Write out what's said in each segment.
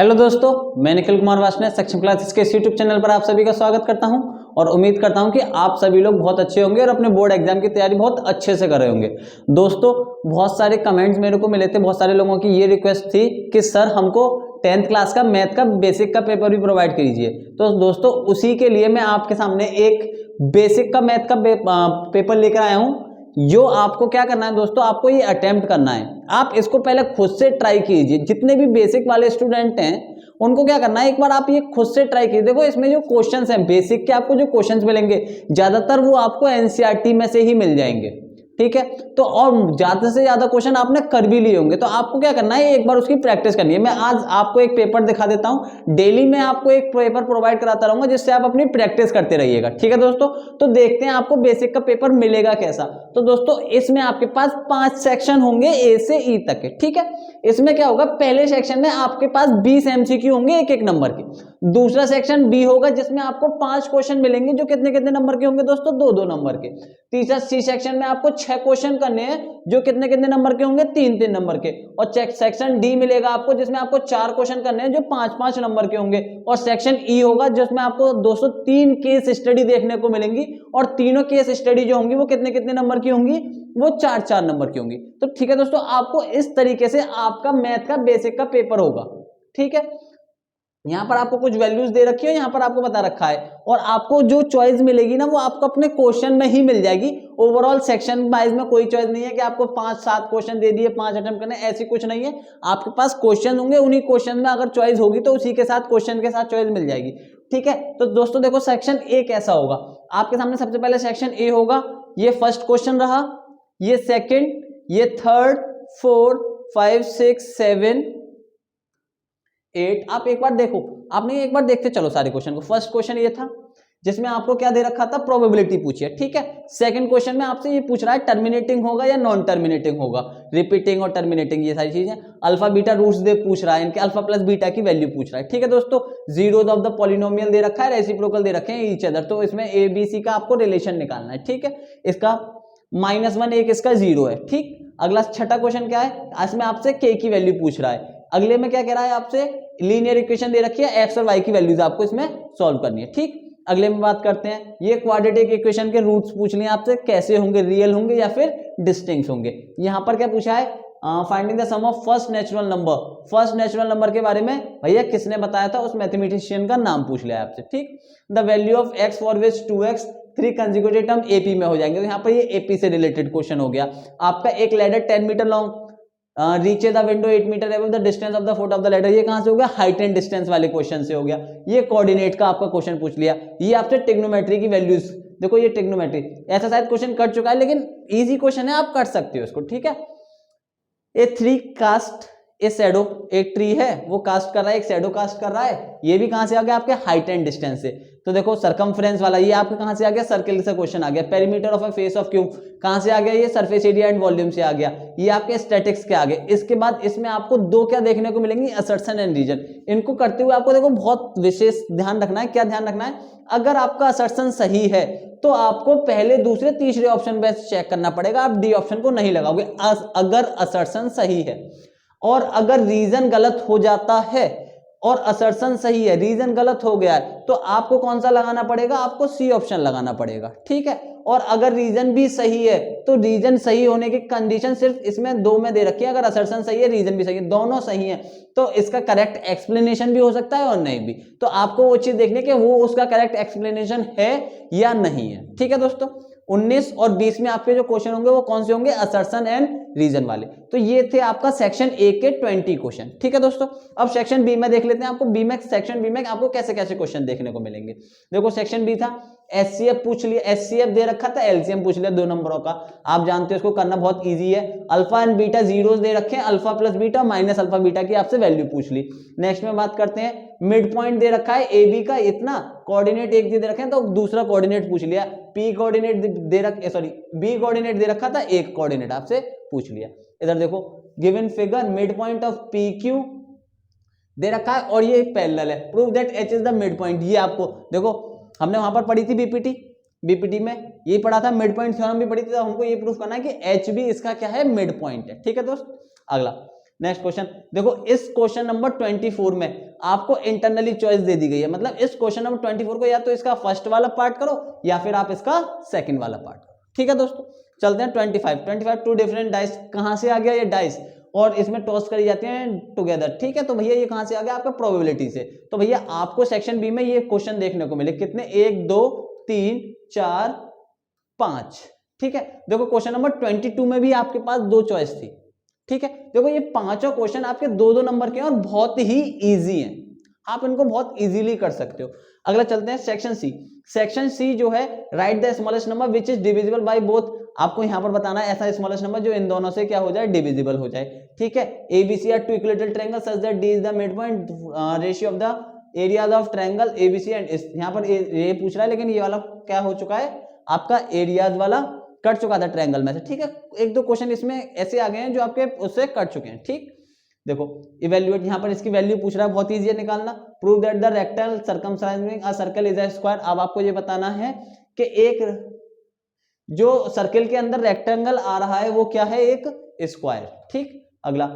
Hello दोस्तों, मैं निखिल कुमार वासने सक्षम क्लासेस के यूट्यूब चैनल पर आप सभी का स्वागत करता हूं और उम्मीद करता हूं कि आप सभी लोग बहुत अच्छे होंगे और अपने बोर्ड एग्जाम की तैयारी बहुत अच्छे से कर रहे होंगे। दोस्तों, बहुत सारे कमेंट्स मेरे को मिले थे, बहुत सारे लोगों की ये रिक्वेस्ट थी कि सर हमको 10th क्लास का मैथ का बेसिक का पेपर भी प्रोवाइड कीजिए। तो दोस्तों, उसी के लिए मैं आपके सामने एक बेसिक का मैथ का पेपर लेकर आया हूँ। जो आपको क्या करना है दोस्तों, आपको ये अटेम्प्ट करना है। आप इसको पहले खुद से ट्राई कीजिए। जितने भी बेसिक वाले स्टूडेंट हैं उनको क्या करना है, एक बार आप ये खुद से ट्राई कीजिए। देखो, इसमें जो क्वेश्चंस हैं बेसिक के, आपको जो क्वेश्चंस मिलेंगे ज्यादातर वो आपको एनसीईआरटी में से ही मिल जाएंगे, ठीक है। तो और ज्यादा से ज्यादा क्वेश्चन आपने कर भी लिए होंगे, तो आपको क्या करना है, एक बार उसकी प्रैक्टिस करनी है। मैं आज आपको एक पेपर दिखा देता हूं। डेली मैं आपको एक पेपर प्रोवाइड कराता रहूंगा जिससे आप अपनी प्रैक्टिस करते रहिएगा, ठीक है दोस्तों। तो देखते हैं आपको बेसिक का पेपर मिलेगा कैसा। तो दोस्तों, इसमें आपके पास 5 सेक्शन होंगे ए से ई तक के, ठीक है। इसमें क्या होगा, पहले सेक्शन में आपके पास 20 एमसीक्यू होंगे एक एक नंबर के। दूसरा सेक्शन बी होगा जिसमें आपको 5 क्वेश्चन मिलेंगे जो कितने कितने नंबर के होंगे दोस्तों, 2-2 नंबर के। तीसरा सी सेक्शन में आपको 6 क्वेश्चन करने हैं जो कितने कितने नंबर के होंगे, 3-3 नंबर के। और सेक्शन डी मिलेगा आपको जिसमें आपको 4 क्वेश्चन करने हैं जो 5-5 नंबर के होंगे। और सेक्शन ई होगा जिसमें आपको 203 केस स्टडी देखने को मिलेंगी और तीनों केस स्टडी जो होंगी वो कितने कितने नंबर की होंगी, वो 4-4 नंबर की होंगी। तो ठीक है दोस्तों, आपको इस तरीके से आपका मैथ का बेसिक का पेपर होगा, ठीक है। यहां पर आपको कुछ वैल्यूज दे रखी है, यहां पर आपको बता रखा है, और आपको जो चॉइस मिलेगी ना वो आपको अपने क्वेश्चन में ही मिल जाएगी। ओवरऑल सेक्शन वाइज में कोई चॉइस नहीं है कि आपको 5-7 क्वेश्चन दे दिए, 5 अटेम्प्ट करने, ऐसी कुछ नहीं है। आपके पास क्वेश्चन होंगे, उन्हीं क्वेश्चन में अगर चॉइस होगी तो उसी के साथ क्वेश्चन के साथ चॉइस मिल जाएगी, ठीक है। तो दोस्तों देखो, सेक्शन ए कैसा होगा, आपके सामने सबसे पहले सेक्शन ए होगा। ये फर्स्ट क्वेश्चन रहा, ये सेकंड, ये थर्ड, 4, 5, 6, 7, 8। आप एक बार देखो, आपने एक बार देखते चलो सारे क्वेश्चन को। फर्स्ट क्वेश्चन ये था जिसमें आपको क्या दे रखा था, प्रोबेबिलिटी पूछी है, ठीक है। सेकंड क्वेश्चन में आपसे ये पूछ रहा है टर्मिनेटिंग होगा या नॉन टर्मिनेटिंग होगा, रिपीटिंग और टर्मिनेटिंग ये सारी चीजें। अल्फा बीटा रूट्स दे पूछ रहा है, इनके अल्फा प्लस बीटा की वैल्यू पूछ रहा है, ठीक है दोस्तों। जीरोस ऑफ द पॉलिनोमियल दे रखा है, रेसिप्रोकल दे रखे हैं ईच अदर। तो इसमें ए बी सी का आपको रिलेशन निकालना है, ठीक है। इसका -1 एक इसका 0 है, ठीक। अगला छठा क्वेश्चन क्या है, इसमें आपसे के की वैल्यू पूछ रहा है। अगले में क्या कह रहा है, आपसे लीनियर इक्वेशन दे रखी है, एक्स और वाई की वैल्यूज आपको इसमें सॉल्व करनी है, ठीक। अगले में बात करते हैं, ये क्वाड्रेटिक इक्वेशन के रूट्स पूछ लिए आपसे, कैसे होंगे, रियल होंगे या फिर डिस्टिंक्ट होंगे। यहां पर क्या पूछा है, finding the sum of first natural number. First natural number के बारे में भैया किसने बताया था, उस मैथमेटिशियन का नाम पूछ लिया आपसे, ठीक। The value of x for which 2x 3 consecutive term AP में हो जाएंगे। तो यहाँ पर ये एपी से रिलेटेड क्वेश्चन हो गया। आपका एक ladder 10 metre long, reach the window 8 metre above the distance of the foot of the ladder. ये कहां से हो गया, हाइट एंड डिस्टेंस वाले क्वेश्चन से हो गया। ये कोऑर्डिनेट का आपका क्वेश्चन पूछ लिया। ये आपसे ट्रिग्नोमेट्री की वैल्यूज, देखो ये ट्रिग्नोमेट्री, ऐसा शायद क्वेश्चन कर चुका है लेकिन इजी क्वेश्चन है, आप कर सकते हो इसको, ठीक है। ए थ्री कास्ट ए शैडो, एक ट्री है वो कास्ट कर रहा है, एक शैडो कास्ट कर रहा है। ये भी कहां से आ गया, आपके हाइट एंड डिस्टेंस से। तो देखो सरकमफ्रेंस वाला ये आपके कहां से आ गया, सर्किल से क्वेश्चन आ गया। Perimeter of a face of cube कहां से आ गया, ये सरफेस एरिया एंड वॉल्यूम से आ गया। ये आपके स्टैटिक्स के आ गए। इसके बाद इसमें आपको 2 क्या देखने को मिलेंगी, असर्शन एंड रीजन। इनको करते हुए आपको देखो बहुत विशेष ध्यान रखना है। क्या ध्यान रखना है, अगर आपका असर्शन सही है तो आपको पहले दूसरे तीसरे ऑप्शन पे चेक करना पड़ेगा, आप डी ऑप्शन को नहीं लगाओगे अगर असर्शन सही है। और अगर रीजन गलत हो जाता है और असर्शन सही है, रीजन गलत हो गया है, तो आपको कौन सा लगाना पड़ेगा, आपको सी ऑप्शन लगाना पड़ेगा, ठीक है। और अगर रीजन भी सही है तो रीजन सही होने की कंडीशन सिर्फ इसमें 2 में दे रखी है, अगर असर्शन सही है, रीजन भी सही है, दोनों सही है, तो इसका करेक्ट एक्सप्लेनेशन भी हो सकता है और नहीं भी। तो आपको वो चीज देखनी कि वो उसका करेक्ट एक्सप्लेनेशन है या नहीं है, ठीक है दोस्तों। 19 और 20 में आपके जो क्वेश्चन होंगे वो कौन से होंगे, असर्शन एंड रीजन वाले। तो ये थे आपका सेक्शन ए के 20 क्वेश्चन, ठीक है दोस्तों। अब सेक्शन बी में देख लेते हैं, आपको बी में, सेक्शन बी में आपको कैसे कैसे क्वेश्चन देखने को मिलेंगे। देखो सेक्शन बी था, एचसीएफ पूछ लिया, एचसीएफ दे रखा था, एलसीएम पूछ लिया 2 नंबरों का। आप जानते हो इसको करना बहुत इजी है। अल्फा एंड बीटा जीरोस दे रखे हैं, alpha plus beta minus alpha beta की आपसे वैल्यू पूछ ली। नेक्स्ट में बात करते हैं, मिड पॉइंट दे रखा है ए बी का इतना, कोऑर्डिनेट एक दे रखे हैं तो दूसरा कोऑर्डिनेट पूछ लिया। पी कोऑर्डिनेट दे रख, सॉरी बी कोऑर्डिनेट दे रखा था, एक कोऑर्डिनेट आपसे पूछ लिया। इधर देखो given figure midpoint of P Q दे रखा है और ये पैरेलल है, prove that H is the mid point. ये आपको देखो हमने वहां पर पढ़ी थी बीपीटी में ये पढ़ा था, मिड पॉइंट थ्योरम भी पढ़ी थी, तो हमको ये प्रूफ करना है कि एच भी इसका क्या है, मिड पॉइंट है, ठीक है दोस्त। अगला नेक्स्ट क्वेश्चन देखो, इस क्वेश्चन नंबर 24 में आपको इंटरनली चॉइस दे दी गई है, मतलब इस क्वेश्चन नंबर 24 को या तो इसका फर्स्ट वाला पार्ट करो या फिर आप इसका सेकंड वाला पार्ट करो। ठीक है दोस्तों, चलते हैं 25 टू डिफरेंट डाइस। कहां से आ गया ये डाइस, और इसमें टॉस करी जाती हैं टुगेदर। ठीक है, तो भैया ये कहां से आ गया आपका प्रोबेबिलिटी से। तो भैया आपको सेक्शन बी में ये क्वेश्चन देखने को मिले, कितने, 1 2 3 4 5। ठीक है, देखो क्वेश्चन नंबर 22 में भी आपके पास 2 चॉइस थी। ठीक है, देखो ये पांचों क्वेश्चन आपके 2-2 नंबर के हैं और बहुत ही इजी हैं, आप इनको बहुत इजीली कर सकते हो। अगला चलते हैं सेक्शन सी। सेक्शन सी जो है, right the smallest number which is divisible by both. आपको यहां पर बताना है ऐसा स्मॉलेस्ट नंबर जो इन दोनों से क्या हो जाए, डिविजिबल हो जाए। ठीक है, ABC are two equilateral triangle such that D is the mid point ratio of the areas of triangle ABC and. यहां पर ये पूछ रहा है, लेकिन ये वाला क्या हो चुका है आपका, एरियाज वाला कट चुका था ट्रायंगल में से। ठीक है, 1-2 क्वेश्चन इसमें ऐसे आ गए हैं जो आपके उससे कट चुके हैं। ठीक, देखो इवैल्यूएट, यहां पर इसकी वैल्यू पूछ रहा है, बहुत इजी है निकालना। Prove that the rectangle circumscribing a circle is a square. अब आपको ये बताना है कि एक जो सर्कल के अंदर रेक्टेंगल आ रहा है वो क्या है, एक स्क्वायर। ठीक, अगला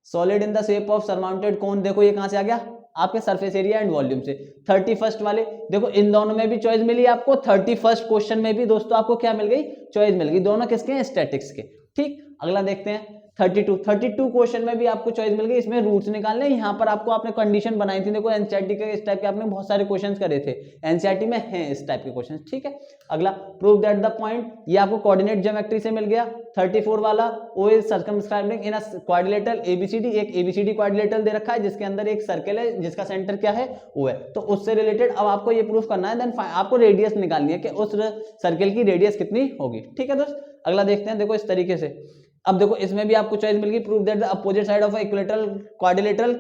solid in the shape of surmounted cone. देखो ये कहां से आ गया, आपके सरफेस एरिया एंड वॉल्यूम से। 31 वाले, देखो इन दोनों में भी चॉइस मिली आपको। 31 क्वेश्चन में भी दोस्तों आपको क्या मिल गई, चॉइस मिल गई। दोनों किसके हैं, स्टैटिक्स के। ठीक, अगला देखते हैं 32 क्वेश्चन में भी आपको चॉइस मिल गई। इसमें रूट्स निकालने, यहाँ पर आपको आपने कंडीशन बनाई थी। देखो एनसीईआरटी के इस टाइप के आपने बहुत सारे क्वेश्चंस करे थे, एनसीईआरटी में हैं इस टाइप के क्वेश्चंस। ठीक है, अगला प्रूव दैट द पॉइंट, ये आपको कोऑर्डिनेट ज्योमेट्री से मिल गया। 34 वाला, O is circumscribing in a quadrilateral ABCD. एक एबीसीडी क्वाड्रिलेटरल दे रखा है जिसके अंदर एक सर्कल है जिसका सेंटर क्या है, ओ है, तो उससे रिलेटेड अब आपको ये प्रूफ करना है। देन आपको रेडियस निकालनी है कि उस सर्कल की रेडियस कितनी होगी। ठीक है दोस्त, अगला देखते हैं। देखो इस तरीके से, अब देखो इसमें भी आपको चॉइस मिल गई। Prove that the opposite side of equilateral quadrilateral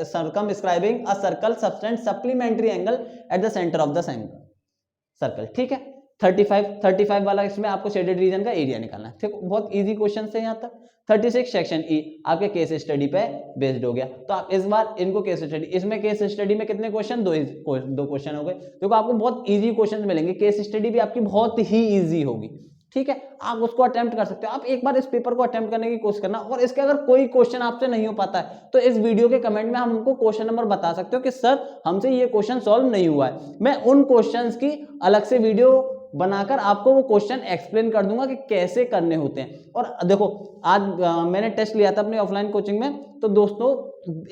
circumscribing a circle subtend supplementary angle at the centre of the circle. ठीक है, 35 वाला, इसमें आपको शेडेड रीजन का एरिया निकालना है। ठीक, बहुत इजी क्वेश्चन है यहाँ तक। 36 सेक्शन ई आपके केस स्टडी पे बेस्ड हो गया। तो आप इस बार इनको केस स्टडी, इसमें केस स्टडी में कितने क्वेश्चन, 2 क्वेश्चन हो गए। देखो आपको बहुत इजी क्वेश्चन मिलेंगे, केस स्टडी भी आपकी बहुत ही इजी होगी। ठीक है, आप उसको अटेम्प्ट कर सकते हो। आप एक बार इस पेपर को अटेम्प्ट करने की कोशिश करना, और इसके अगर कोई क्वेश्चन आपसे नहीं हो पाता है तो इस वीडियो के कमेंट में हम हमको क्वेश्चन नंबर बता सकते हो कि सर हमसे ये क्वेश्चन सॉल्व नहीं हुआ है। मैं उन क्वेश्चंस की अलग से वीडियो बनाकर आपको वो क्वेश्चन एक्सप्लेन कर दूंगा कि कैसे करने होते हैं। और देखो आज मैंने टेस्ट लिया था अपनी ऑफलाइन कोचिंग में, तो दोस्तों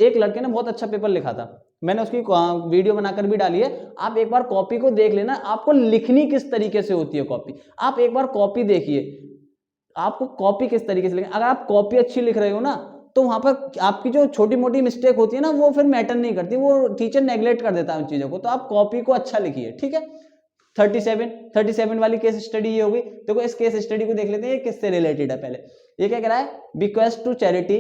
एक लड़के ने बहुत अच्छा पेपर लिखा था, मैंने उसकी वीडियो बनाकर भी डाली है। आप एक बार कॉपी को देख लेना, आपको लिखनी किस तरीके से होती है कॉपी। आप एक बार कॉपी देखिए, आपको कॉपी किस तरीके से लिखनी। अगर आप कॉपी अच्छी लिख रहे हो ना, तो वहां पर आपकी जो छोटी मोटी मिस्टेक होती है ना, वो फिर मैटर नहीं करती, वो टीचर नेग्लेक्ट कर देता है उन चीजों को। तो आप कॉपी को अच्छा लिखिए। ठीक है, 37 वाली केस स्टडी ये होगी। देखो इस केस स्टडी को देख लेते हैं, ये किससे रिलेटेड है। पहले ये क्या कह रहा है, bequest to charity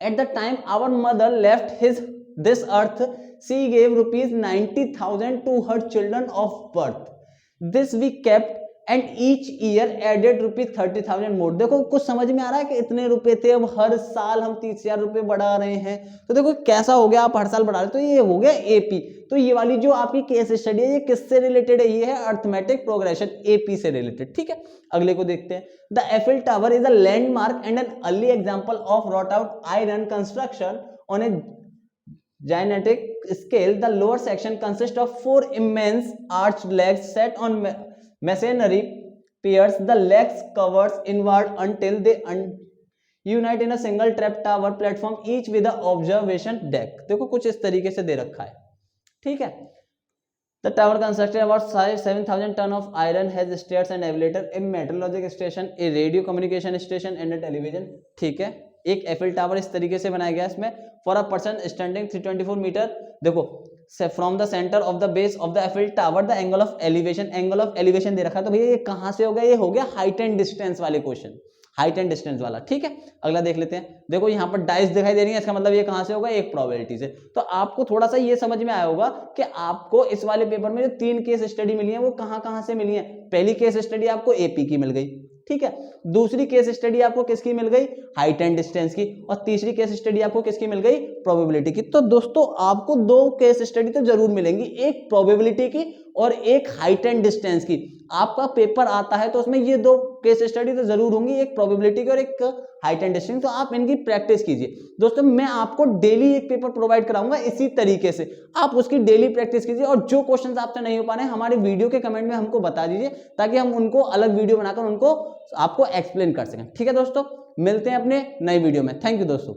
at the time our mother left his this earth she gave rupees 90,000 to her children of birth. This we kept and each year added rupees 30,000 more. देखो कुछ समझ में आ रहा है कि इतने रुपए थे, अब हर साल हम 30,000 रुपए बढ़ा रहे हैं। तो देखो कैसा हो गया, आप हर साल बढ़ा रहे, तो ये हो गया एपी। तो ये वाली जो आपकी केस स्टडी है ये किससे रिलेटेड है, ये है अर्थमेटिक प्रोग्रेशन, एपी से रिलेटेड। ठीक है, अगले को देखते हैं। The Eiffel Tower is a landmark and an early example of wrought out iron construction on a gigantic scale. The lower section consists of 4 immense arched legs set on masonry piers. The legs covers inward until they unite in a single trap tower platform, each with a observation deck. देखो कुछ इस तरीके से दे रखा है। ठीक है, the tower constructed about 7,000 ton of iron has stairs and elevator, a meteorological station, a radio communication station and a television. ठीक है, एक एफिल टावर इस तरीके से बनाया गया है। इसमें for a person standing 324 metre. देखो from the centre of the base of the Eiffel tower the angle of elevation दे रखा है। तो भैया ये कहां से हो गया, ये हो गया हाइट एंड डिस्टेंस वाले क्वेश्चन, हाइट एंड डिस्टेंस वाला। ठीक है, अगला देख लेते हैं। देखो यहाँ पर डाइस दिखाई दे रही है, इसका मतलब ये कहां से होगा, एक प्रोबेबिलिटी से। तो आपको थोड़ा सा ये समझ में आया होगा कि आपको इस वाले पेपर में जो 3 केस स्टडी मिली है वो कहां से मिली है। पहली केस स्टडी आपको एपी की मिल गई। ठीक है, दूसरी केस स्टडी आपको किसकी मिल गई, हाइट एंड डिस्टेंस की, और तीसरी केस स्टडी आपको किसकी मिल गई, प्रोबेबिलिटी की। तो दोस्तों आपको 2 केस स्टडी तो जरूर मिलेंगी, एक प्रोबेबिलिटी की और एक हाइट एंड डिस्टेंस की। आपका पेपर आता है तो उसमें ये 2 केस स्टडी तो जरूर होंगी, एक प्रोबेबिलिटी की और एक हाइट एंड डिस्टेंस, तो आप इनकी प्रैक्टिस कीजिए। दोस्तों मैं आपको डेली एक पेपर प्रोवाइड कराऊंगा इसी तरीके से, आप उसकी डेली प्रैक्टिस कीजिए और जो क्वेश्चंस आपसे नहीं हो पा रहे हैं हमारे वीडियो के कमेंट में हमको बता दीजिए, ताकि हम उनको अलग वीडियो बनाकर उनको आपको एक्सप्लेन कर सकें। ठीक है दोस्तों, मिलते हैं अपने नए वीडियो में। थैंक यू दोस्तों।